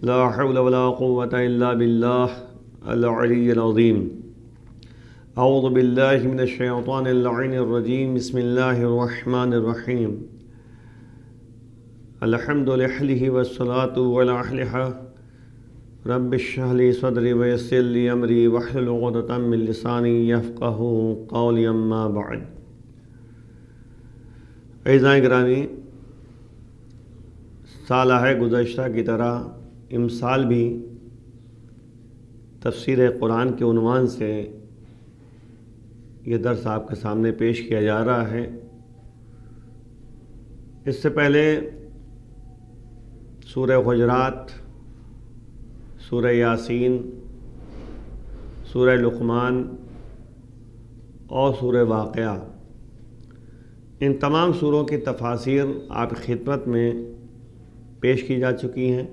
لا حول ولا قوة إلا بالله العلي العظيم اعوذ باللہ من الشیطان اللعین الرجیم بسم اللہ الرحمن الرحیم الحمد للہ والصلاة وعلیہ رب اشرح لی صدری ویسر لی امری واحلل عقدۃ من لسانی یفقہوا قولی اما بعد۔ اعزائے گرامی، سالہ گزشتہ کی طرح امسال بھی تفسیر قرآن کے عنوان سے یہ درس آپ کے سامنے پیش کیا جا رہا ہے۔ اس سے پہلے سورہ حجرات، سورہ یاسین، سورہ لقمان اور سورہ واقعہ، ان تمام سوروں کی تفاسیر آپ کی خدمت میں پیش کی جا چکی ہیں۔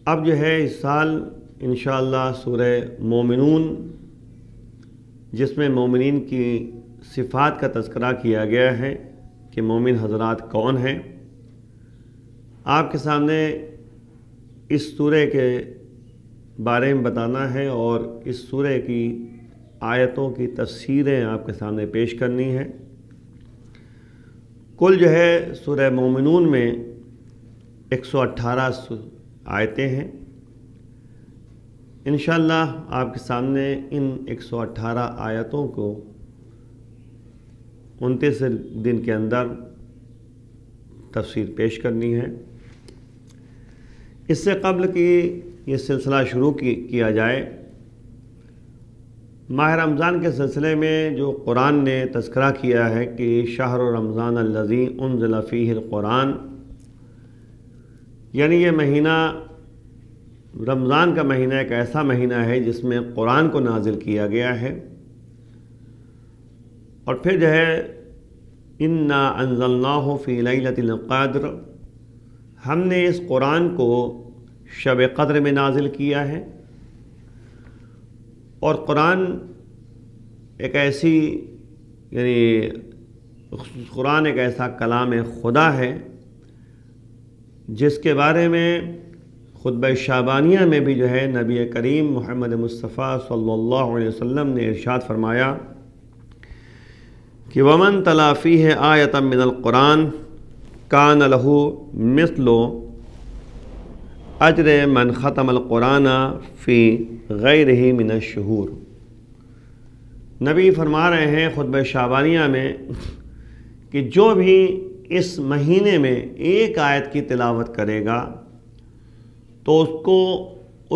اب جو ہے اس سال انشاءاللہ سورہ مومنون، جس میں مومنین کی صفات کا تذکرہ کیا گیا ہے کہ مومن حضرات کون ہیں، آپ کے سامنے اس سورہ کے بارے میں بتانا ہے اور اس سورہ کی آیتوں کی تفسیریں آپ کے سامنے پیش کرنی ہے۔ کل جو ہے سورہ مومنون میں 118 آیتیں ہیں۔ انشاءاللہ آپ کے سامنے ان 118 آیتوں کو 29 دن کے اندر تفسیر پیش کرنی ہے۔ اس سے قبل کہ یہ سلسلہ شروع کیا جائے، ماہ رمضان کے سلسلے میں جو قرآن نے تذکرہ کیا ہے کہ شہر رمضان الذی انزل فیہ القرآن، یعنی یہ مہینہ رمضان کا مہینہ ایک ایسا مہینہ ہے جس میں قرآن کو نازل کیا گیا ہے۔ اور پھر جو ہے انا انزلناہ فی لیلۃ القدر، ہم نے اس قرآن کو شب قدر میں نازل کیا ہے۔ اور قرآن ایک ایسی قرآن ایک ایسا کلام خدا ہے جس کے بارے میں خطبہ شعبانیہ میں بھی جو ہے نبی کریم محمد مصطفیٰ صلی اللہ علیہ وسلم نے ارشاد فرمایا کہ ومن تلا فیہ آیۃ من القرآن کان لہ مثل اجر من ختم القرآن فی غیرہ من الشہور۔ نبی فرما رہے ہیں خطبہ شعبانیہ میں کہ جو بھی اس مہینے میں ایک آیت کی تلاوت کرے گا تو اس کو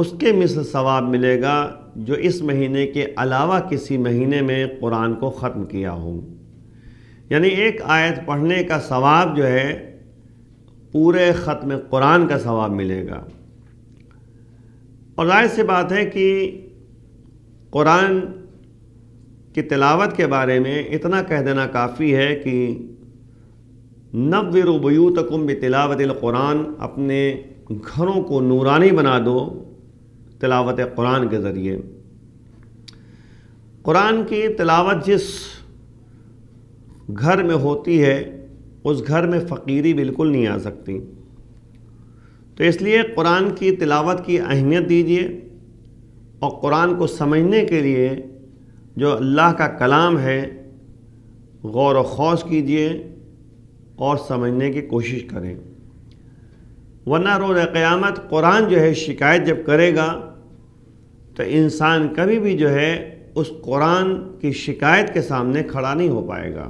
اس کے مثل ثواب ملے گا جو اس مہینے کے علاوہ کسی مہینے میں قرآن کو ختم کیا ہو۔ یعنی ایک آیت پڑھنے کا ثواب جو ہے پورے ختم قرآن کا ثواب ملے گا۔ اور ظاہر سی بات ہے کہ قرآن کی تلاوت کے بارے میں اتنا کہہ دینا کافی ہے کہ نوّروا بیوتکم بتلاوت القرآن، اپنے گھروں کو نورانی بنا دو تلاوت قرآن کے ذریعے۔ قرآن کی تلاوت جس گھر میں ہوتی ہے اس گھر میں فقیری بالکل نہیں آ سکتی۔ تو اس لیے قرآن کی تلاوت کی اہمیت دیجیے اور قرآن کو سمجھنے کے لیے جو اللہ کا کلام ہے غور و خوض کیجیے اور سمجھنے کی کوشش کریں، ورنہ روز قیامت قرآن جو ہے شکایت جب کرے گا تو انسان کبھی بھی جو ہے اس قرآن کی شکایت کے سامنے کھڑا نہیں ہو پائے گا۔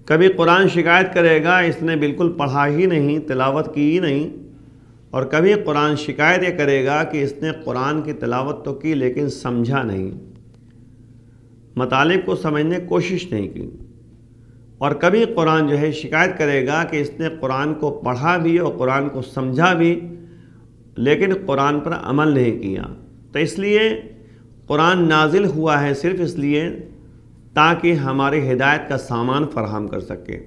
کبھی قرآن شکایت کرے گا اس نے بالکل پڑھا ہی نہیں، تلاوت کی ہی نہیں، اور کبھی قرآن شکایت یہ کرے گا کہ اس نے قرآن کی تلاوت تو کی لیکن سمجھا نہیں، مطالب کو سمجھنے کی کوشش نہیں کی۔ اور کبھی قرآن جو ہے شکایت کرے گا کہ اس نے قرآن کو پڑھا بھی اور قرآن کو سمجھا بھی لیکن قرآن پر عمل نہیں کیا۔ تو اس لیے قرآن نازل ہوا ہے صرف اس لیے تاکہ ہماری ہدایت کا سامان فراہم کر سکے۔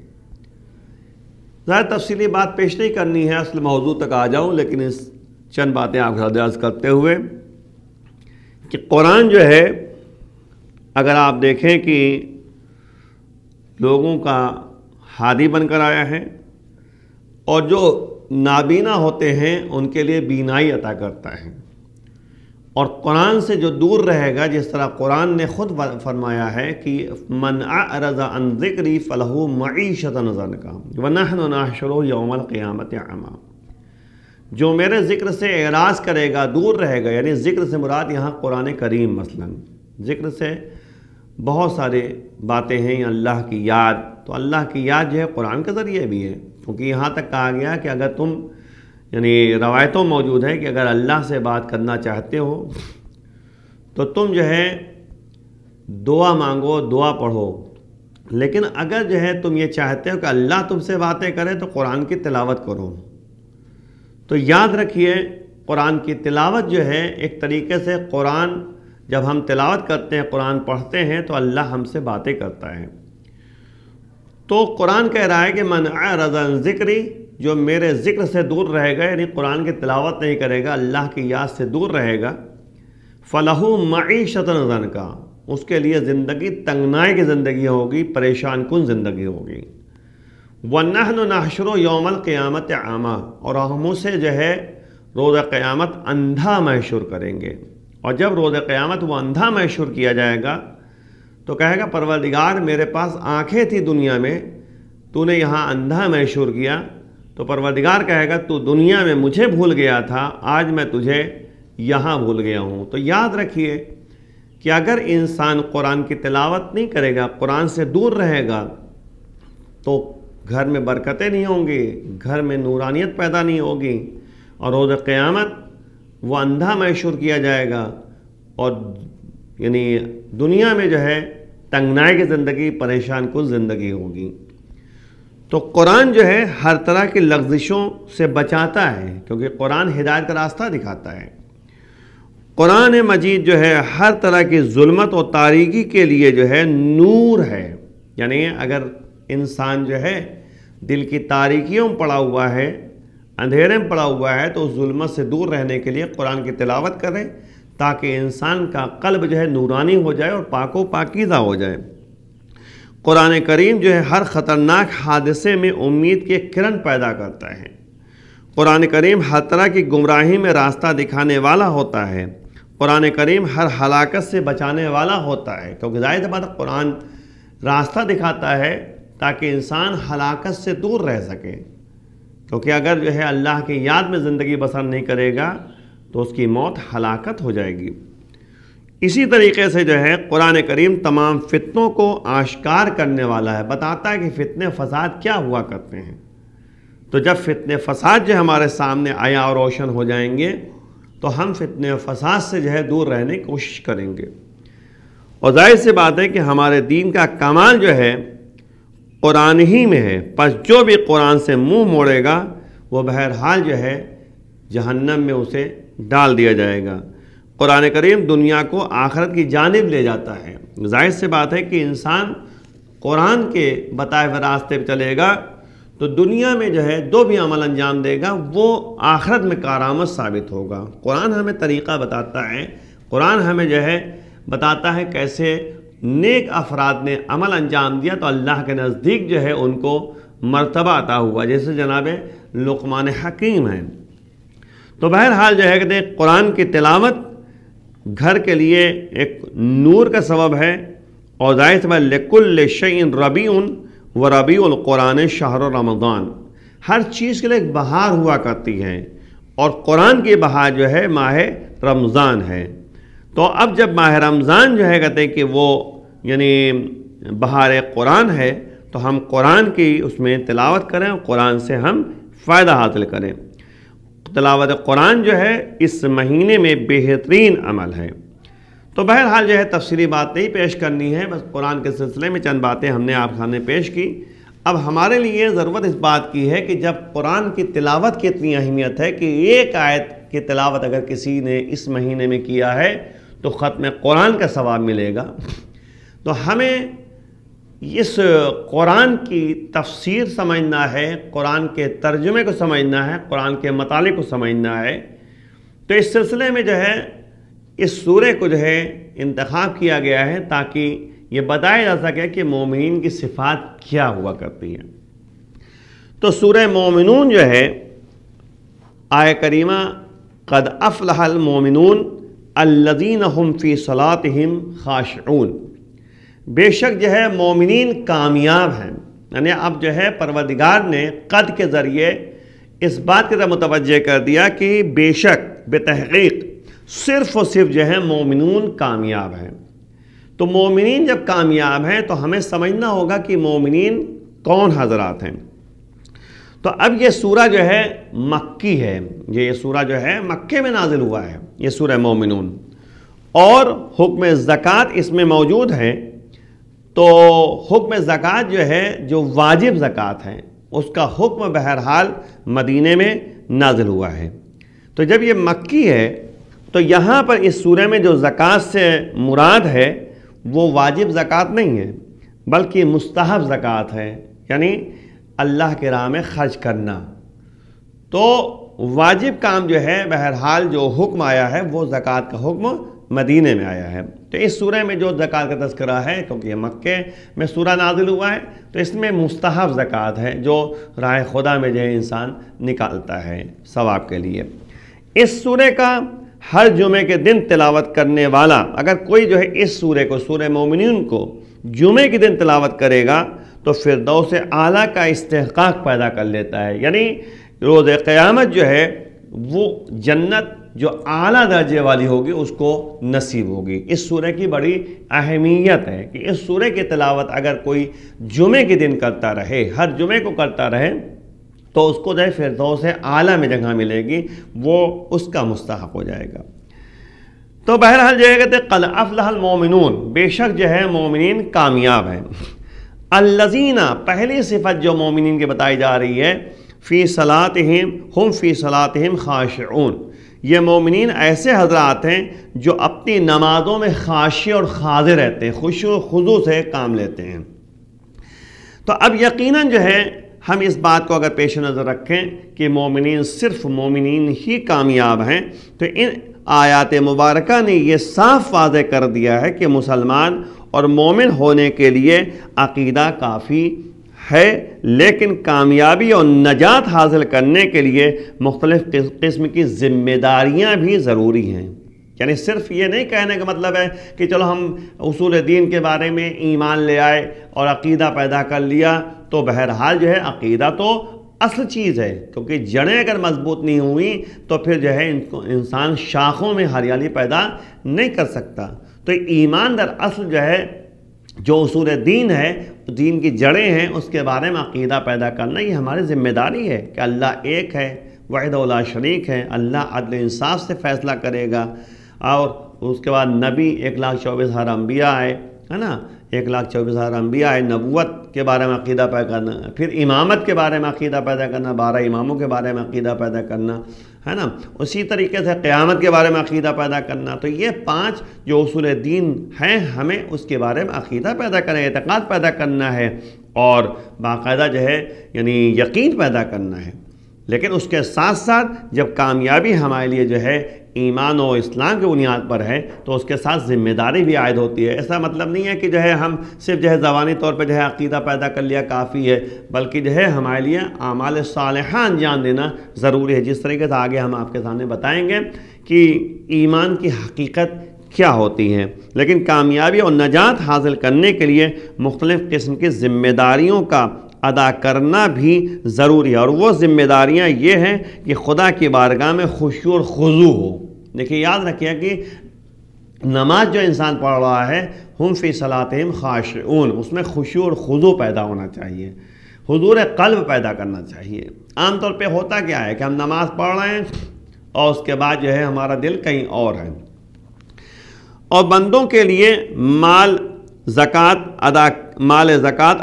ظاہر تفصیلی بات پیش نہیں کرنی ہے، اصل موضوع تک آ جاؤں، لیکن اس چند باتیں آپ کے ساتھ عرض کرتے ہوئے کہ قرآن جو ہے اگر آپ دیکھیں کہ لوگوں کا ہادی بن کر آیا ہے، اور جو نابینا ہوتے ہیں ان کے لیے بینائی عطا کرتا ہے، اور قرآن سے جو دور رہے گا، جس طرح قرآن نے خود فرمایا ہے کہ من اعرض عن ذکری فلہ معیشۃ ضنکا ونحن نحشرہ یوم القیامۃ اعمی، جو میرے ذکر سے اعراض کرے گا، دور رہے گا، یعنی ذکر سے مراد یہاں قرآن کریم، مثلا ذکر سے بہت سارے باتیں ہیں، اللہ کی یاد، تو اللہ کی یاد جو ہے قرآن کے ذریعے بھی ہے، کیونکہ یہاں تک کہا گیا کہ اگر تم، یعنی روایتوں موجود ہے کہ اگر اللہ سے بات کرنا چاہتے ہو تو تم جو ہے دعا مانگو، دعا پڑھو، لیکن اگر جو ہے تم یہ چاہتے ہو کہ اللہ تم سے باتیں کرے تو قرآن کی تلاوت کرو۔ تو یاد رکھیے قرآن کی تلاوت جو ہے ایک طریقے سے قرآن، جب ہم تلاوت کرتے ہیں، قرآن پڑھتے ہیں تو اللہ ہم سے باتیں کرتا ہے۔ تو قرآن کہہ رہا ہے کہ من اعرض عن ذکری، جو میرے ذکر سے دور رہے گا، یعنی قرآن کی تلاوت نہیں کرے گا، اللہ کی یاد سے دور رہے گا، فلہ معیشۃ ضنکا، اس کے لیے زندگی تنگنائی کی زندگی ہوگی، پریشان کن زندگی ہوگی۔ وَنَحْنُ نَحْشُرُ يَوْمَ الْقِيَامَةِ عَامًا، اور ہم اسے جو ہے روز قیامت اندھا محشور کریں گے، اور جب روز قیامت وہ اندھا محشور کیا جائے گا تو کہے گا پروردگار میرے پاس آنکھیں تھی دنیا میں، تو نے یہاں اندھا محشور کیا، تو پروردگار کہے گا تو دنیا میں مجھے بھول گیا تھا، آج میں تجھے یہاں بھول گیا ہوں۔ تو یاد رکھیے کہ اگر انسان قرآن کی تلاوت نہیں کرے گا، قرآن سے دور رہے گا، تو گھر میں برکتیں نہیں ہوں گی، گھر میں نورانیت پیدا نہیں ہوگی، اور روز قیامت وہ اندھا محشور کیا جائے گا، اور یعنی دنیا میں جو ہے تنگنائی کی زندگی، پریشان کن زندگی ہوگی۔ تو قرآن جو ہے ہر طرح کی لغزشوں سے بچاتا ہے، کیونکہ قرآن ہدایت کا راستہ دکھاتا ہے۔ قرآن مجید جو ہے ہر طرح کی ظلمت اور تاریکی کے لیے جو ہے نور ہے، یعنی اگر انسان جو ہے دل کی تاریکیوں میں پڑا ہوا ہے، اندھیرے میں پڑا ہوا ہے، تو اس ظلمت سے دور رہنے کے لیے قرآن کی تلاوت کرے، تاکہ انسان کا قلب جو ہے نورانی ہو جائے اور پاک و پاکیزہ ہو جائے۔ قرآن کریم جو ہے ہر خطرناک حادثے میں امید کی ایک کرن پیدا کرتا ہے۔ قرآن کریم ہر طرح کی گمراہی میں راستہ دکھانے والا ہوتا ہے۔ قرآن کریم ہر ہلاکت سے بچانے والا ہوتا ہے، کیونکہ ظاہر بات قرآن راستہ دکھاتا ہے تاکہ انسان ہلاکت سے دور رہ سکے، کیونکہ اگر جو ہے اللہ کی یاد میں زندگی بسر نہیں کرے گا تو اس کی موت ہلاکت ہو جائے گی۔ اسی طریقے سے جو ہے قرآن کریم تمام فتنوں کو آشکار کرنے والا ہے، بتاتا ہے کہ فتنے فساد کیا ہوا کرتے ہیں۔ تو جب فتنے فساد جو ہمارے سامنے آیا اور روشن ہو جائیں گے تو ہم فتنے فساد سے جو ہے دور رہنے کی کوشش کریں گے۔ اور ظاہر سی بات ہے کہ ہمارے دین کا کمال جو ہے قرآن ہی میں ہے، پس جو بھی قرآن سے منہ موڑے گا وہ بہرحال جو ہے جہنم میں اسے ڈال دیا جائے گا۔ قرآن کریم دنیا کو آخرت کی جانب لے جاتا ہے۔ ظاہر سی بات ہے کہ انسان قرآن کے بتائے ہوئے راستے پہ چلے گا تو دنیا میں جو ہے جو بھی عمل انجام دے گا وہ آخرت میں کارآمد ثابت ہوگا۔ قرآن ہمیں طریقہ بتاتا ہے، قرآن ہمیں جو ہے بتاتا ہے کیسے نیک افراد نے عمل انجام دیا تو اللہ کے نزدیک جو ہے ان کو مرتبہ عطا ہوا، جیسے جناب لقمان حکیم ہیں۔ تو بہرحال جو ہے کہ قرآن کی تلاوت گھر کے لیے ایک نور کا سبب ہے، اور ظاہر سی بات لکل شیء ربیع و ربیع القرآن شہر رمضان، ہر چیز کے لیے ایک بہار ہوا کرتی ہے، اور قرآن کی بہار جو ہے ماہ رمضان ہے۔ تو اب جب ماہ رمضان جو ہے کہتے ہیں کہ وہ یعنی بہار قرآن ہے، تو ہم قرآن کی اس میں تلاوت کریں اور قرآن سے ہم فائدہ حاصل کریں۔ تلاوت قرآن جو ہے اس مہینے میں بہترین عمل ہے۔ تو بہرحال جو ہے تفصیلی بات نہیں پیش کرنی ہے، بس قرآن کے سلسلے میں چند باتیں ہم نے آپ سامنے پیش کی۔ اب ہمارے لیے ضرورت اس بات کی ہے کہ جب قرآن کی تلاوت کی اتنی اہمیت ہے کہ ایک آیت کی تلاوت اگر کسی نے اس مہینے میں کیا ہے تو ختم قرآن کا ثواب ملے گا، تو ہمیں اس قرآن کی تفسیر سمجھنا ہے، قرآن کے ترجمے کو سمجھنا ہے، قرآن کے مطالب کو سمجھنا ہے۔ تو اس سلسلے میں جو ہے اس سورے کو جو ہے انتخاب کیا گیا ہے تاکہ یہ بتایا جا سکے کہ مومنین کی صفات کیا ہوا کرتی ہیں۔ تو سورہ مومنون جو ہے آیہ کریمہ قد افلح المومنون الذین هم فی صلاتہم خاشعون، بے شک جو ہے مومنین کامیاب ہیں. یعنی اب جو ہے پروردگار نے قد کے ذریعے اس بات کی طرف متوجہ کر دیا کہ بے شک بتحقیق صرف و صرف جو ہے مومنون کامیاب ہیں. تو مومنین جب کامیاب ہیں تو ہمیں سمجھنا ہوگا کہ مومنین کون حضرات ہیں. تو اب یہ سورہ جو ہے مکی ہے، یہ سورہ جو ہے مکے میں نازل ہوا ہے، یہ سورہ مومنون، اور حکم زکوٰۃ اس میں موجود ہے. تو حکم زکوٰۃ جو ہے جو واجب زکوٰۃ ہے اس کا حکم بہرحال مدینے میں نازل ہوا ہے. تو جب یہ مکی ہے تو یہاں پر اس سورہ میں جو زکوٰۃ سے مراد ہے وہ واجب زکوٰۃ نہیں ہے بلکہ مستحب زکوٰۃ ہے، یعنی اللہ کے راہ میں خرچ کرنا. تو واجب کام جو ہے بہرحال جو حکم آیا ہے وہ زکوٰۃ کا حکم مدینے میں آیا ہے. تو اس سورہ میں جو زکوٰۃ کا تذکرہ ہے، کیونکہ یہ مکے میں سورہ نازل ہوا ہے، تو اس میں مستحب زکوٰۃ ہے جو راہ خدا میں جو ہے انسان نکالتا ہے ثواب کے لیے. اس سورہ کا ہر جمعے کے دن تلاوت کرنے والا، اگر کوئی جو ہے اس سورہ کو، سورہ مومنین کو جمعے کے دن تلاوت کرے گا تو فردوس اعلیٰ کا استحقاق پیدا کر لیتا ہے. یعنی روز قیامت جو ہے وہ جنت جو اعلیٰ درجے والی ہوگی اس کو نصیب ہوگی. اس سورہ کی بڑی اہمیت ہے کہ اس سورہ کی تلاوت اگر کوئی جمعے کے دن کرتا رہے، ہر جمعے کو کرتا رہے، تو اس کو جو ہے فردوس اعلیٰ میں جگہ ملے گی، وہ اس کا مستحق ہو جائے گا. تو بہرحال جو ہے کہتے ہیں قد افلح المومنون، بے شک جو ہے مومنین کامیاب ہیں. الذین، پہلی صفت جو مومنین کی بتائی جا رہی ہے، فی صلاتہم ہم فی صلاتہم خاشعون، یہ مومنین ایسے حضرات ہیں جو اپنی نمازوں میں خاشع اور خاضع رہتے ہیں، خشوع و خضوع سے کام لیتے ہیں. تو اب یقیناً جو ہے ہم اس بات کو اگر پیش نظر رکھیں کہ مومنین صرف مومنین ہی کامیاب ہیں، تو ان آیات مبارکہ نے یہ صاف واضح کر دیا ہے کہ مسلمان اور مومن ہونے کے لیے عقیدہ کافی ہے، لیکن کامیابی اور نجات حاصل کرنے کے لیے مختلف قسم کی ذمہ داریاں بھی ضروری ہیں. یعنی صرف یہ نہیں کہنے کا مطلب ہے کہ چلو ہم اصول دین کے بارے میں ایمان لے آئے اور عقیدہ پیدا کر لیا. تو بہرحال جو ہے عقیدہ تو اصل چیز ہے، کیونکہ جڑیں اگر مضبوط نہیں ہوئیں تو پھر جو ہے انسان شاخوں میں ہریالی پیدا نہیں کر سکتا. تو ایمان در اصل جو ہے جو اصول دین ہے، دین کی جڑیں ہیں، اس کے بارے میں عقیدہ پیدا کرنا یہ ہماری ذمہ داری ہے کہ اللہ ایک ہے، وحدہ لا شریک ہے، اللہ عدل انصاف سے فیصلہ کرے گا. اور اس کے بعد نبی 1,24,000 انبیاء آئے، ہے نا، 1,24,000 انبیاء آئے، نبوت کے بارے میں عقیدہ پیدا کرنا، پھر امامت کے بارے میں عقیدہ پیدا کرنا، 12 اماموں کے بارے میں عقیدہ پیدا کرنا، ہے نا. اسی طریقے سے قیامت کے بارے میں عقیدہ پیدا کرنا. تو یہ 5 جو اصول دین ہیں، ہمیں اس کے بارے میں عقیدہ پیدا کرنا، اعتقاد پیدا کرنا ہے اور باقاعدہ جو ہے یعنی یقین پیدا کرنا ہے. لیکن اس کے ساتھ ساتھ جب کامیابی ہمارے لیے جو ہے ایمان و اسلام کی بنیاد پر ہے تو اس کے ساتھ ذمہ داری بھی عائد ہوتی ہے. ایسا مطلب نہیں ہے کہ جو ہے ہم صرف جو ہے زبانی طور پہ جو ہے عقیدہ پیدا کر لیا کافی ہے، بلکہ جو ہے ہمارے لیے اعمال صالحہ انجام دینا ضروری ہے. جس طریقے سے آگے ہم آپ کے سامنے بتائیں گے کہ ایمان کی حقیقت کیا ہوتی ہیں. لیکن کامیابی اور نجات حاصل کرنے کے لیے مختلف قسم کی ذمہ داریوں کا ادا کرنا بھی ضروری ہے، اور وہ ذمہ داریاں یہ ہیں کہ خدا کی بارگاہ میں خشوع اور خضوع ہو. دیکھیے یاد رکھیے کہ نماز جو انسان پڑھ رہا ہے، ہم فی صلاتہم خاشعون، اس میں خشوع اور خضوع پیدا ہونا چاہیے، حضور قلب پیدا کرنا چاہیے. عام طور پہ ہوتا کیا ہے کہ ہم نماز پڑھ رہے ہیں اور اس کے بعد جو ہے ہمارا دل کہیں اور ہے. اور بندوں کے لیے مال زکوٰۃ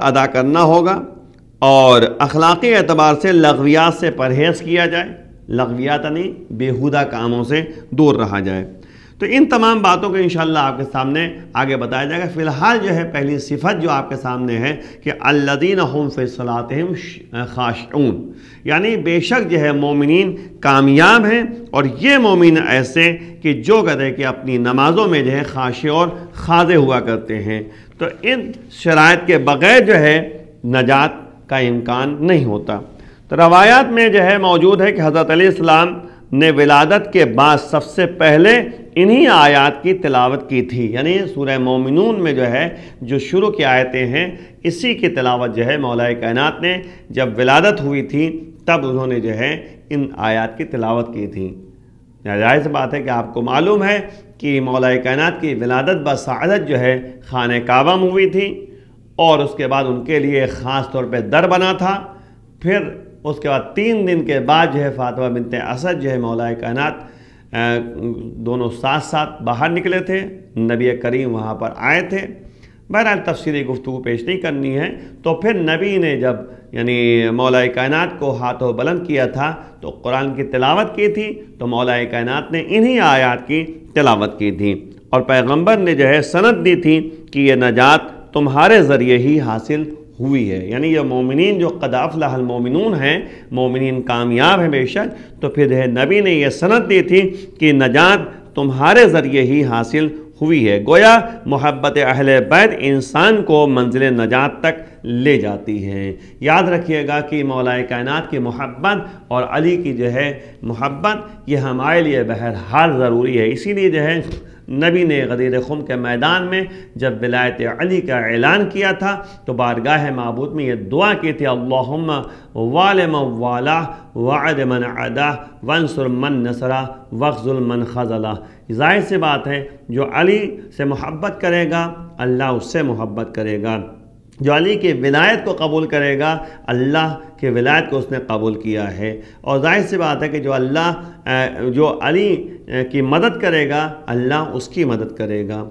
ادا کرنا ہوگا، اور اخلاقی اعتبار سے لغویات سے پرہیز کیا جائے، لغویات یعنی بیہودہ کاموں سے دور رہا جائے. تو ان تمام باتوں کو انشاءاللہ آپ کے سامنے آگے بتایا جائے گا. فی الحال جو ہے پہلی صفت جو آپ کے سامنے ہے کہ الذین هم فی صلاتہم خاشعون، یعنی بے شک جو ہے مومنین کامیاب ہیں، اور یہ مومن ایسے کہ جو کہتے ہیں کہ اپنی نمازوں میں جو ہے خاشع اور خاضع ہوا کرتے ہیں. تو ان شرائط کے بغیر جو ہے نجات کا امکان نہیں ہوتا. تو تو روایات میں جو ہے موجود ہے کہ حضرت علیہ السلام نے ولادت کے بعد سب سے پہلے انہی آیات کی تلاوت کی تھی، یعنی سورہ مومنون میں جو ہے جو شروع کی آیتیں ہیں اسی کی تلاوت جو ہے مولا کائنات نے جب ولادت ہوئی تھی تب انہوں نے جو ہے ان آیات کی تلاوت کی تھی۔ ظاہر سی بات ہے کہ آپ کو معلوم ہے کہ مولا کائنات کی ولادت بسعادت جو ہے خانہ کعبہ میں ہوئی تھی، اور اس کے بعد ان کے لیے خاص طور پہ در بنا تھا۔ پھر اس کے بعد 3 دن کے بعد جو ہے فاطمہ بنت اسد جو ہے مولا کائنات دونوں ساتھ ساتھ باہر نکلے تھے، نبی کریم وہاں پر آئے تھے۔ بہرحال تفصیلی گفتگو پیش نہیں کرنی ہے۔ تو پھر نبی نے جب یعنی مولا کائنات کو ہاتھوں بلند کیا تھا تو قرآن کی تلاوت کی تھی، تو مولا کائنات نے انہی آیات کی تلاوت کی تھی، اور پیغمبر نے جو ہے سند دی تھی کہ یہ نجات تمہارے ذریعے ہی حاصل ہوئی ہے، یعنی یہ مومنین جو قد افلح المومنون ہیں، مومنین کامیاب ہیں بے شک، تو پھر نبی نے یہ سند دی تھی کہ نجات تمہارے ذریعے ہی حاصل ہوئی ہے۔ گویا محبت اہل بیت انسان کو منزل نجات تک لے جاتی ہے۔ یاد رکھیے گا کہ مولا کائنات کی محبت اور علی کی جو ہے محبت یہ ہمارے لیے بہرحال ضروری ہے۔ اسی لیے جو ہے نبی نے غدیر خم کے میدان میں جب ولایت علی کا اعلان کیا تھا تو بارگاہ معبود میں یہ دعا کی تھی، اللہم وال من والاہ وعد من عداہ وانصر من نصرہ واخذل من خذلہ۔ ظاہر سی بات ہے جو علی سے محبت کرے گا اللہ اس سے محبت کرے گا، جو علی کی ولایت کو قبول کرے گا اللہ کی ولایت کو اس نے قبول کیا ہے، اور ظاہر سی بات ہے کہ جو علی کی مدد کرے گا اللہ اس کی مدد کرے گا،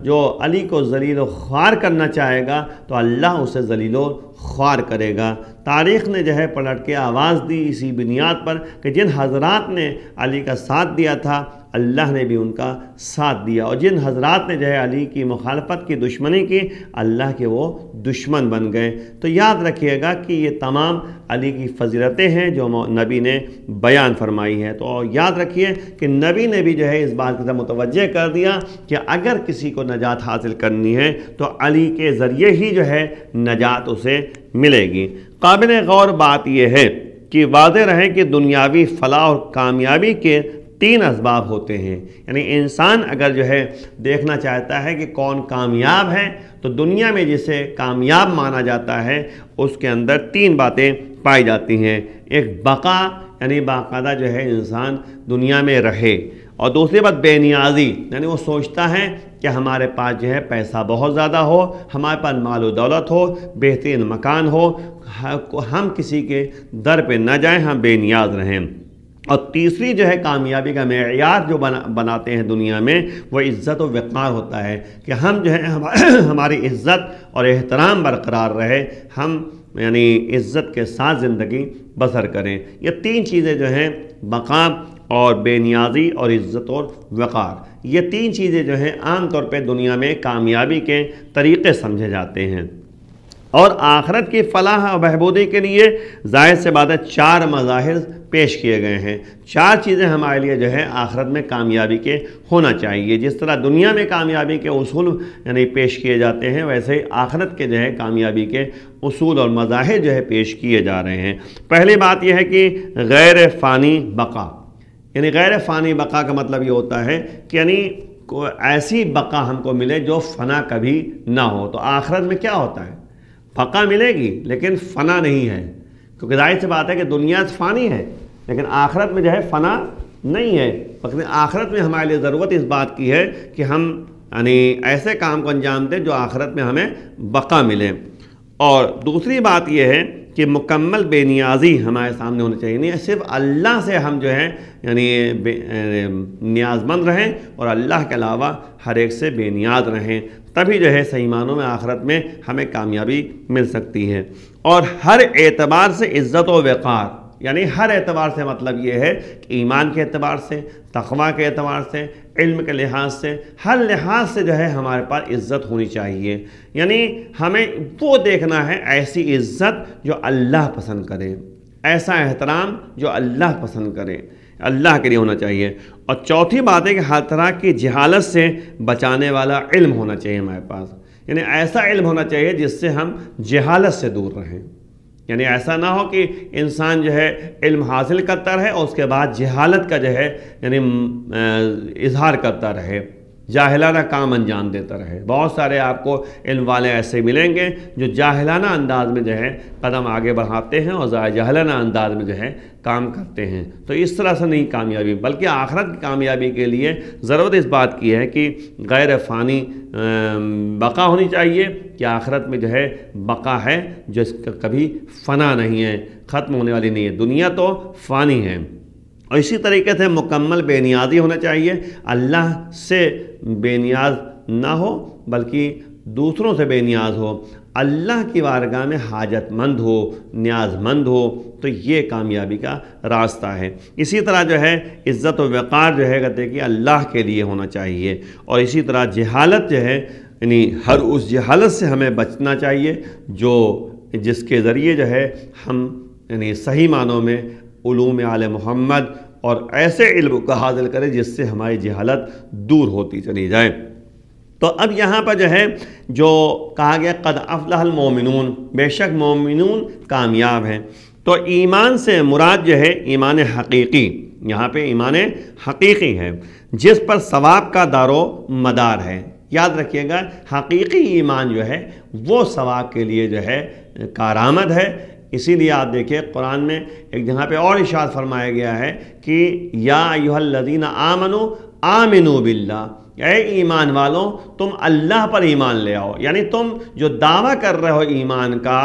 جو علی کو ذلیل و خوار کرنا چاہے گا تو اللہ اسے ذلیل و خوار کرے گا۔ تاریخ نے جو ہے پلٹ کے آواز دی اسی بنیاد پر کہ جن حضرات نے علی کا ساتھ دیا تھا اللہ نے بھی ان کا ساتھ دیا، اور جن حضرات نے جو ہے علی کی مخالفت کی دشمنی کی اللہ کے وہ دشمن بن گئے۔ تو یاد رکھیے گا کہ یہ تمام علی کی فضیلتیں ہیں جو نبی نے بیان فرمائی ہے۔ تو یاد رکھیے کہ نبی نے بھی جو ہے اس بات کی طرف متوجہ کر دیا کہ اگر کسی کو نجات حاصل کرنی ہے تو علی کے ذریعے ہی جو ہے نجات اسے ملے گی۔ قابل غور بات یہ ہے کہ واضح رہے کہ دنیاوی فلاح اور کامیابی کے 3 اسباب ہوتے ہیں، یعنی انسان اگر جو ہے دیکھنا چاہتا ہے کہ کون کامیاب ہے تو دنیا میں جسے کامیاب مانا جاتا ہے اس کے اندر 3 باتیں پائی جاتی ہیں۔ ایک بقا، یعنی باقاعدہ جو ہے انسان دنیا میں رہے، اور دوسری بات بے نیازی، یعنی وہ سوچتا ہے کہ ہمارے پاس جو ہے پیسہ بہت زیادہ ہو، ہمارے پاس مال و دولت ہو، بہترین مکان ہو، ہم کسی کے در پہ نہ جائیں، ہم بے نیاز رہیں۔ اور تیسری جو ہے کامیابی کا معیار جو بناتے ہیں دنیا میں وہ عزت و وقار ہوتا ہے کہ ہم جو ہے ہماری عزت اور احترام برقرار رہے، ہم یعنی عزت کے ساتھ زندگی بسر کریں۔ یہ 3 چیزیں جو ہیں بقا اور بے نیازی اور عزت اور وقار، یہ 3 چیزیں جو ہیں عام طور پہ دنیا میں کامیابی کے طریقے سمجھے جاتے ہیں، اور آخرت کی فلاح و بہبودی کے لیے ظاہر سے بات ہے 4 مظاہر پیش کیے گئے ہیں۔ 4 چیزیں ہمارے لیے جو ہے آخرت میں کامیابی کے ہونا چاہیے۔ جس طرح دنیا میں کامیابی کے اصول یعنی پیش کیے جاتے ہیں ویسے ہی آخرت کے جو ہے کامیابی کے اصول اور مظاہر جو ہے پیش کیے جا رہے ہیں۔ پہلی بات یہ ہے کہ غیر فانی بقا، یعنی غیر فانی بقا کا مطلب یہ ہوتا ہے کہ یعنی ایسی بقا ہم کو ملے جو فنا کبھی نہ ہو۔ تو آخرت میں کیا ہوتا ہے؟ بقا ملے گی لیکن فنا نہیں ہے، کیونکہ ظاہر سی بات ہے کہ دنیا فانی ہے لیکن آخرت میں جو ہے فنا نہیں ہے۔ آخرت میں ہمارے لیے ضرورت اس بات کی ہے کہ ہم یعنی ایسے کام کو انجام دیں جو آخرت میں ہمیں بقا ملے۔ اور دوسری بات یہ ہے کہ مکمل بے نیازی ہمارے سامنے ہونی چاہیے، نہیں صرف اللہ سے ہم جو ہے یعنی نیاز مند رہیں اور اللہ کے علاوہ ہر ایک سے بے نیاز رہیں، تبھی جو ہے صحیح معنوں میں آخرت میں ہمیں کامیابی مل سکتی ہے۔ اور ہر اعتبار سے عزت و وقار، یعنی ہر اعتبار سے مطلب یہ ہے کہ ایمان کے اعتبار سے، تقویٰ کے اعتبار سے، علم کے لحاظ سے، ہر لحاظ سے جو ہے ہمارے پاس عزت ہونی چاہیے۔ یعنی ہمیں وہ دیکھنا ہے ایسی عزت جو اللہ پسند کرے، ایسا احترام جو اللہ پسند کرے، اللہ کے لیے ہونا چاہیے۔ اور چوتھی بات ہے کہ ہر طرح کی جہالت سے بچانے والا علم ہونا چاہیے ہمارے پاس، یعنی ایسا علم ہونا چاہیے جس سے ہم جہالت سے دور رہیں، یعنی ایسا نہ ہو کہ انسان جو ہے علم حاصل کرتا رہے اور اس کے بعد جہالت کا جو ہے یعنی اظہار کرتا رہے، جاہلانہ کام انجام دیتا رہے۔ بہت سارے آپ کو علم والے ایسے ملیں گے جو جاہلانہ انداز میں جو ہے قدم آگے بڑھاتے ہیں اور جاہلانہ انداز میں جو ہے کام کرتے ہیں۔ تو اس طرح سے نہیں کامیابی، بلکہ آخرت کی کامیابی کے لیے ضرورت اس بات کی ہے کہ غیر فانی بقا ہونی چاہیے، کہ آخرت میں جو ہے بقا ہے جو اس کا کبھی فنا نہیں ہے، ختم ہونے والی نہیں ہے۔ دنیا تو فانی ہے، اور اسی طریقے سے مکمل بے نیازی ہونا چاہیے، اللہ سے بے نیاز نہ ہو بلکہ دوسروں سے بے نیاز ہو، اللہ کی بارگاہ میں حاجت مند ہو، نیاز مند ہو، تو یہ کامیابی کا راستہ ہے۔ اسی طرح جو ہے عزت و وقار جو ہے کہتے ہیں کہ اللہ کے لیے ہونا چاہیے، اور اسی طرح جہالت جو ہے یعنی ہر اس جہالت سے ہمیں بچنا چاہیے جس کے ذریعے جو ہے ہم یعنی صحیح معنوں میں علوم آل محمد اور ایسے علم کا حاصل کریں جس سے ہماری جہالت دور ہوتی چلی جائے۔ تو اب یہاں پر جو ہے جو کہا گیا قد افلح المومنون، بے شک مومنون کامیاب ہیں، تو ایمان سے مراد جو ہے ایمان حقیقی، یہاں پہ ایمان حقیقی ہے جس پر ثواب کا دار و مدار ہے۔ یاد رکھیے گا حقیقی ایمان جو ہے وہ ثواب کے لیے جو ہے کارآمد ہے۔ اسی لیے آپ دیکھیں قرآن میں ایک جگہ پہ اور ارشاد فرمایا گیا ہے کہ یا ایھا الذین آمنوا آمنوا باللہ، اے ایمان والوں تم اللہ پر ایمان لے آؤ، یعنی تم جو دعویٰ کر رہے ہو ایمان کا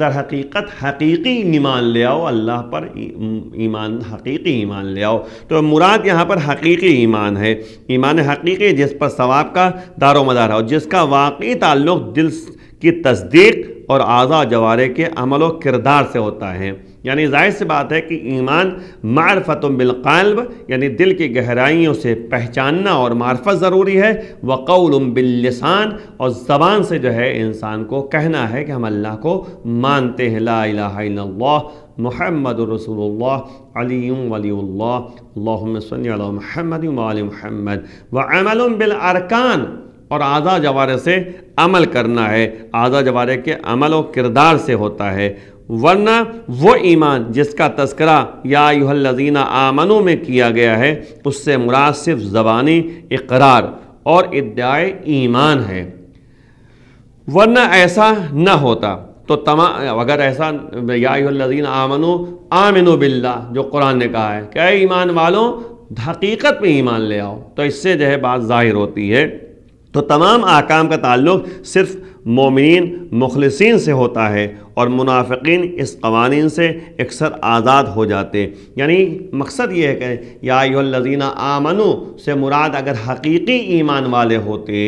در حقیقت حقیقی ایمان لے آؤ، اللہ پر ایمان حقیقی ایمان لے آؤ۔ تو مراد یہاں پر حقیقی ایمان ہے، ایمان حقیقی جس پر ثواب کا دار و مدار ہے اور جس کا واقعی تعلق دل کی تصدیق اور اعضاء جوارح کے عمل و کردار سے ہوتا ہے۔ یعنی ظاہر سی بات ہے کہ ایمان معرفت بالقلب، یعنی دل کی گہرائیوں سے پہچاننا اور معرفت ضروری ہے، وقول باللسان، اور زبان سے جو ہے انسان کو کہنا ہے کہ ہم اللہ کو مانتے ہیں، لا الہ الا اللہ محمد رسول اللہ علی ولی اللہ اللہم صلی علی محمد وآل محمد، وعمل بالارکان، اور اعضاء جوارح سے عمل کرنا ہے، اعضاء جوارح کے عمل و کردار سے ہوتا ہے۔ ورنہ وہ ایمان جس کا تذکرہ یا ایھا الذین آمنوا میں کیا گیا ہے اس سے مراد صرف زبانی اقرار اور ادعائے ایمان ہے، ورنہ ایسا نہ ہوتا تو تمام اگر ایسا یا ایھا الذین آمنوا آمنوا باللہ جو قرآن نے کہا ہے کہ اے ایمان والوں حقیقت میں ایمان لے آؤ، تو اس سے جو ہے بات ظاہر ہوتی ہے۔ تو تمام احکام کا تعلق صرف مومنین مخلصین سے ہوتا ہے اور منافقین اس قوانین سے اکثر آزاد ہو جاتے۔ یعنی مقصد یہ ہے کہ یا ایھا الذین آمنوا سے مراد اگر حقیقی ایمان والے ہوتے،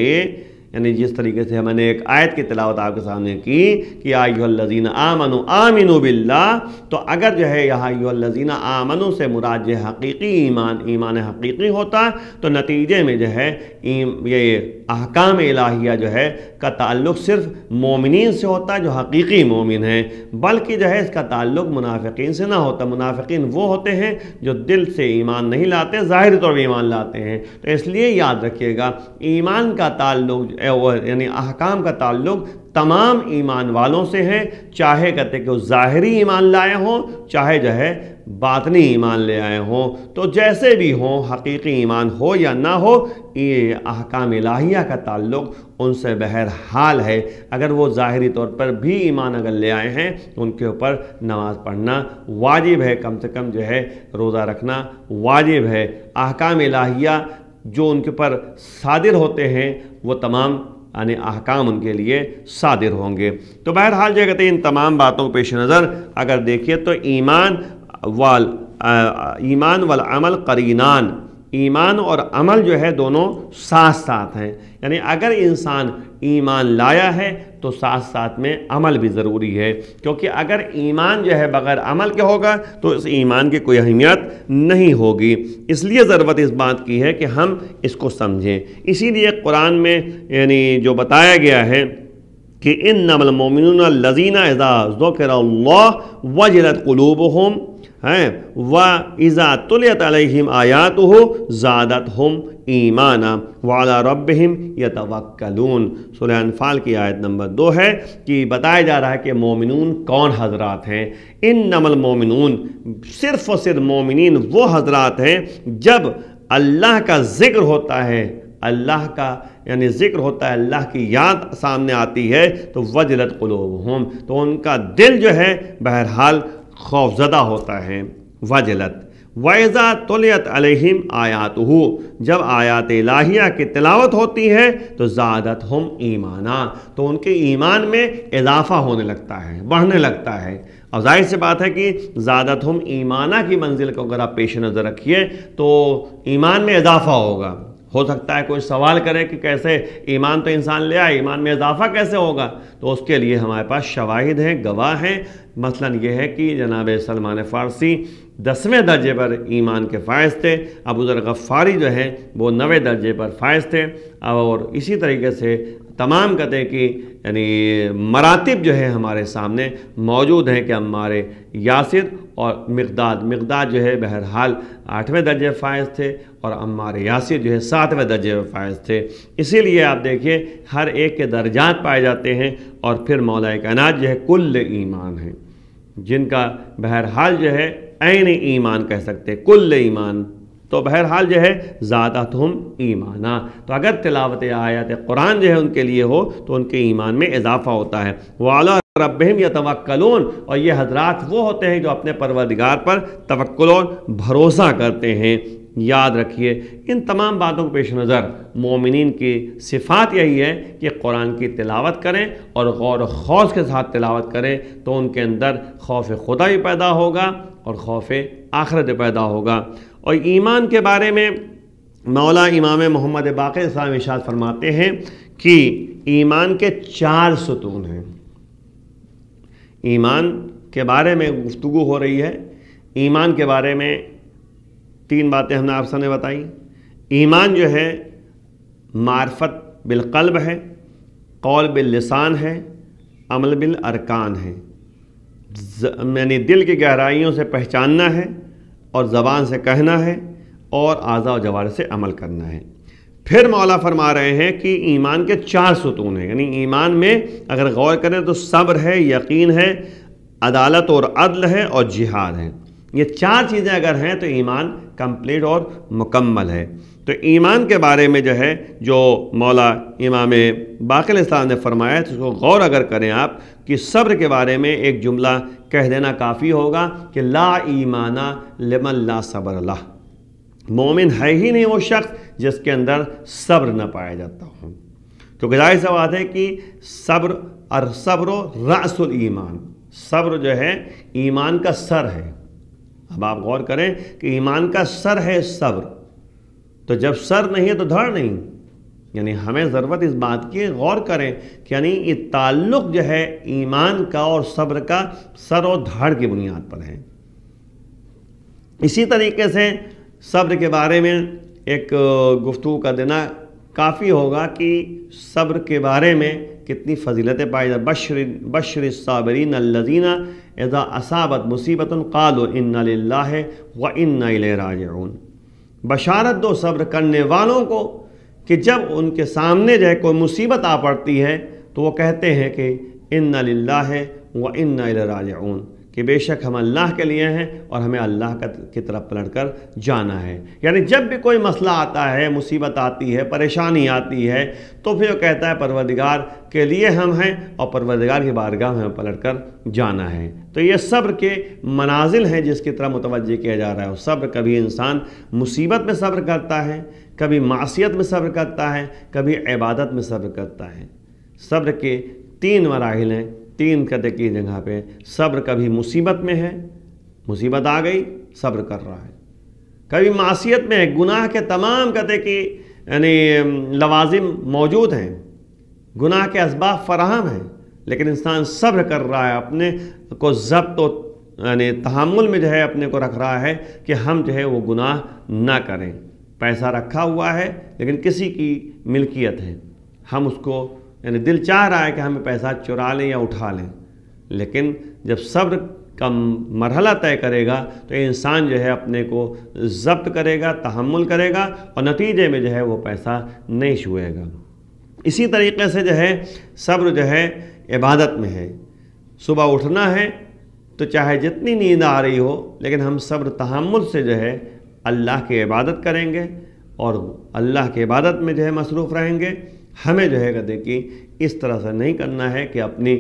یعنی جس طریقے سے ہم نے ایک آیت کی تلاوت آپ کے سامنے کی کہ یا ایھا الذین آمنوا آمنوا باللہ، تو اگر جو ہے یا ایھا الذین آمنوا سے مراد جو حقیقی ایمان حقیقی ہوتا تو نتیجے میں جو ہے یہ احکام الہیہ جو ہے کا تعلق صرف مومنین سے ہوتا جو حقیقی مومن ہیں، بلکہ جو ہے اس کا تعلق منافقین سے نہ ہوتا۔ منافقین وہ ہوتے ہیں جو دل سے ایمان نہیں لاتے، ظاہری طور پر ایمان لاتے ہیں۔ تو اس لیے یاد رکھیے گا ایمان کا تعلق یعنی احکام کا تعلق تمام ایمان والوں سے ہے، چاہے کہتے کہ وہ ظاہری ایمان لائے ہوں، چاہے جو ہے باطنی ایمان لے آئے ہوں، تو جیسے بھی ہوں حقیقی ایمان ہو یا نہ ہو، یہ احکام الہیہ کا تعلق ان سے بہرحال ہے۔ اگر وہ ظاہری طور پر بھی ایمان اگر لے آئے ہیں تو ان کے اوپر نماز پڑھنا واجب ہے، کم سے کم جو ہے روزہ رکھنا واجب ہے۔ احکام الہیہ جو ان کے پر صادر ہوتے ہیں وہ تمام یعنی احکام ان کے لیے صادر ہوں گے۔ تو بہرحال جو کہتے ہیں ان تمام باتوں پیش نظر اگر دیکھیے تو ایمان والعمل قرینان، ایمان اور عمل جو ہے دونوں ساتھ ساتھ ہیں، یعنی اگر انسان ایمان لایا ہے تو ساتھ ساتھ میں عمل بھی ضروری ہے، کیونکہ اگر ایمان جو ہے بغیر عمل کے ہوگا تو اس ایمان کی کوئی اہمیت نہیں ہوگی۔ اس لیے ضرورت اس بات کی ہے کہ ہم اس کو سمجھیں۔ اسی لیے قرآن میں یعنی جو بتایا گیا ہے کہ انما المؤمنون الذین اذا ذکر اللہ وجلت قلوبہم، ہیں وَإِذَا تُلِيَتْ عَلَيْهِمْ آيَاتُهُ زَادَتْهُمْ ایمانا وعلی ربہم یتوکلون۔ سورہ انفال کی آیت نمبر 2 ہے کہ بتایا جا رہا ہے کہ مومنون کون حضرات ہیں۔ انما المومنون، صرف و صرف مومنین وہ حضرات ہیں جب اللہ کا ذکر ہوتا ہے، اللہ کا یعنی ذکر ہوتا ہے، اللہ کی یاد سامنے آتی ہے تو وجلت قلوبہم، تو ان کا دل جو ہے بہرحال خوفزدہ ہوتا ہے، وجلت۔ وَإِذَا تُلِيَتْ عَلَيْهِمْ آيَاتُهُ، جب آیات الہیہ کی تلاوت ہوتی ہے تو زادتہم ایمانا، تو ان کے ایمان میں اضافہ ہونے لگتا ہے، بڑھنے لگتا ہے۔ اور ظاہر سی بات ہے کہ زادتہم ایمانا کی منزل کو اگر آپ پیش نظر رکھیے تو ایمان میں اضافہ ہوگا۔ ہو سکتا ہے کوئی سوال کرے کہ کیسے ایمان تو انسان لے آئے، ایمان میں اضافہ کیسے ہوگا؟ تو اس کے لیے ہمارے پاس شواہد ہیں، گواہ ہیں۔ مثلا یہ ہے کہ جناب سلمان فارسی 10ویں درجے پر ایمان کے فائز تھے، ابو ذر غفاری جو ہیں وہ 9ویں درجے پر فائز تھے، اور اسی طریقے سے تمام کہتے ہیں کہ یعنی مراتب جو ہے ہمارے سامنے موجود ہیں کہ ہمارے یاسر اور مقداد جو ہے بہرحال 8ویں درجے فائز تھے، اور عمار یاسر جو ہے 7ویں درجے میں فائز تھے۔ اسی لیے آپ دیکھیے ہر ایک کے درجات پائے جاتے ہیں، اور پھر مولا کائنات جو ہے کل ایمان ہے، جن کا بہرحال جو ہے عین ایمان کہہ سکتے، کل ایمان، تو بہرحال جو ہے زادتہم ایمانا۔ تو اگر تلاوت آیات قرآن جو ہے ان کے لیے ہو تو ان کے ایمان میں اضافہ ہوتا ہے۔ وعلی ربہم یتوکلون، اور یہ حضرات وہ ہوتے ہیں جو اپنے پروردگار پر توکل اور بھروسہ کرتے ہیں۔ یاد رکھیے ان تمام باتوں کو پیش نظر مومنین کی صفات یہی ہے کہ قرآن کی تلاوت کریں اور غور و خوض کے ساتھ تلاوت کریں، تو ان کے اندر خوف خدا بھی پیدا ہوگا اور خوف آخرت پیدا ہوگا۔ اور ایمان کے بارے میں مولا امام محمد باقر اسلام ارشاد فرماتے ہیں کہ ایمان کے 4 ستون ہیں۔ ایمان کے بارے میں گفتگو ہو رہی ہے۔ ایمان کے بارے میں 3 باتیں ہم نے آپ سامنے بتائی۔ ایمان جو ہے معرفت بالقلب ہے، قول باللسان ہے، عمل بالارکان ہے، یعنی دل کی گہرائیوں سے پہچاننا ہے اور زبان سے کہنا ہے اور اعضاء و جوارح سے عمل کرنا ہے۔ پھر مولا فرما رہے ہیں کہ ایمان کے 4 ستون ہیں، یعنی ایمان میں اگر غور کریں تو صبر ہے، یقین ہے، عدالت اور عدل ہے اور جہاد ہے۔ یہ 4 چیزیں اگر ہیں تو ایمان کمپلیٹ اور مکمل ہے۔ تو ایمان کے بارے میں جو ہے جو مولا امام باقر اسلام نے فرمایا ہے تو اس کو غور اگر کریں آپ کہ صبر کے بارے میں ایک جملہ کہہ دینا کافی ہوگا کہ لا ایمان لمن لا صبر لہ، مومن ہے ہی نہیں وہ شخص جس کے اندر صبر نہ پایا جاتا ہو۔ تو ظاہر سی بات ہے کہ صبر رأس الایمان، صبر جو ہے ایمان کا سر ہے۔ اب آپ غور کریں کہ ایمان کا سر ہے صبر، تو جب سر نہیں ہے تو دھڑ نہیں، یعنی ہمیں ضرورت اس بات کی غور کریں کہ یعنی یہ تعلق جو ہے ایمان کا اور صبر کا سر و دھڑ کی بنیاد پر ہے۔ اسی طریقے سے صبر کے بارے میں ایک گفتگو کا دینا کافی ہوگا کہ صبر کے بارے میں کتنی فضیلتیں پائی جائیں۔ بشر الصابرین الذین اذا اصابت مصیبت قالوا انا للہ وانا الیہ راجعون، بشارت دو صبر کرنے والوں کو کہ جب ان کے سامنے جو ہے کوئی مصیبت آ پڑتی ہے تو وہ کہتے ہیں کہ انا للہ وانا الیہ راجعون، کہ بے شک ہم اللہ کے لیے ہیں اور ہمیں اللہ کی طرف پلٹ کر جانا ہے۔ یعنی جب بھی کوئی مسئلہ آتا ہے، مصیبت آتی ہے، پریشانی آتی ہے، تو پھر وہ کہتا ہے پروردگار کے لیے ہم ہیں اور پروردگار کی بارگاہ میں ہمیں پلٹ کر جانا ہے۔ تو یہ صبر کے منازل ہیں جس کی طرح متوجہ کیا جا رہا ہے۔ صبر کبھی انسان مصیبت میں صبر کرتا ہے، کبھی معصیت میں صبر کرتا ہے، کبھی عبادت میں صبر کرتا ہے۔ صبر کے 3 مراحل ہیں، 3 قطع کی جگہ پہ۔ صبر کبھی مصیبت میں ہے، مصیبت آ گئی صبر کر رہا ہے، کبھی معصیت میں ہے، گناہ کے تمام قطع کی یعنی لوازم موجود ہیں، گناہ کے اسباب فراہم ہیں، لیکن انسان صبر کر رہا ہے، اپنے کو ضبط و یعنی تحمل میں جو ہے اپنے کو رکھ رہا ہے کہ ہم جو ہے وہ گناہ نہ کریں۔ پیسہ رکھا ہوا ہے لیکن کسی کی ملکیت ہے، ہم اس کو یعنی دل چاہ رہا ہے کہ ہمیں پیسہ چرا لیں یا اٹھا لیں، لیکن جب صبر کا مرحلہ طے کرے گا تو انسان جو ہے اپنے کو ضبط کرے گا، تحمل کرے گا اور نتیجے میں جو ہے وہ پیسہ نہیں چھوئے گا۔ اسی طریقے سے جو ہے صبر جو ہے عبادت میں ہے۔ صبح اٹھنا ہے تو چاہے جتنی نیند آ رہی ہو لیکن ہم صبر تحمل سے جو ہے اللہ کی عبادت کریں گے اور اللہ کی عبادت میں جو ہے مصروف رہیں گے۔ ہمیں جو ہے دیکھیے اس طرح سے نہیں کرنا ہے کہ اپنی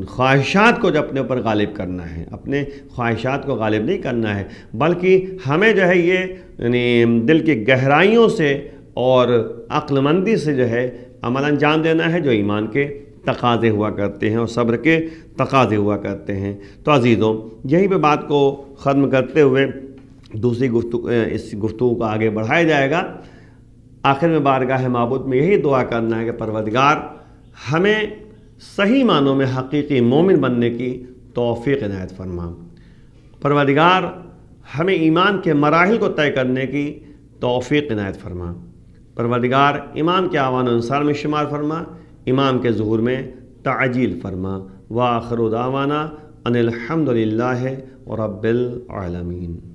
خواہشات کو جو اپنے اوپر غالب کرنا ہے، اپنے خواہشات کو غالب نہیں کرنا ہے، بلکہ ہمیں جو ہے یہ یعنی دل کی گہرائیوں سے اور عقل مندی سے جو ہے عمل انجام دینا ہے جو ایمان کے تقاضے ہوا کرتے ہیں اور صبر کے تقاضے ہوا کرتے ہیں۔ تو عزیزوں، یہیں پہ بات کو ختم کرتے ہوئے دوسری اس گفتگو کو آگے بڑھایا جائے گا۔ آخر میں بارگاہ معبود میں یہی دعا کرنا ہے کہ پروردگار ہمیں صحیح معنوں میں حقیقی مومن بننے کی توفیق عنایت فرما۔ پروردگار ہمیں ایمان کے مراحل کو طے کرنے کی توفیق عنایت فرما۔ پروردگار ایمان کے آوان و انصار میں شمار فرما، ایمان کے ظہور میں تعجیل فرما۔ وآخر دعوانا ان الحمد للہ رب العالمین۔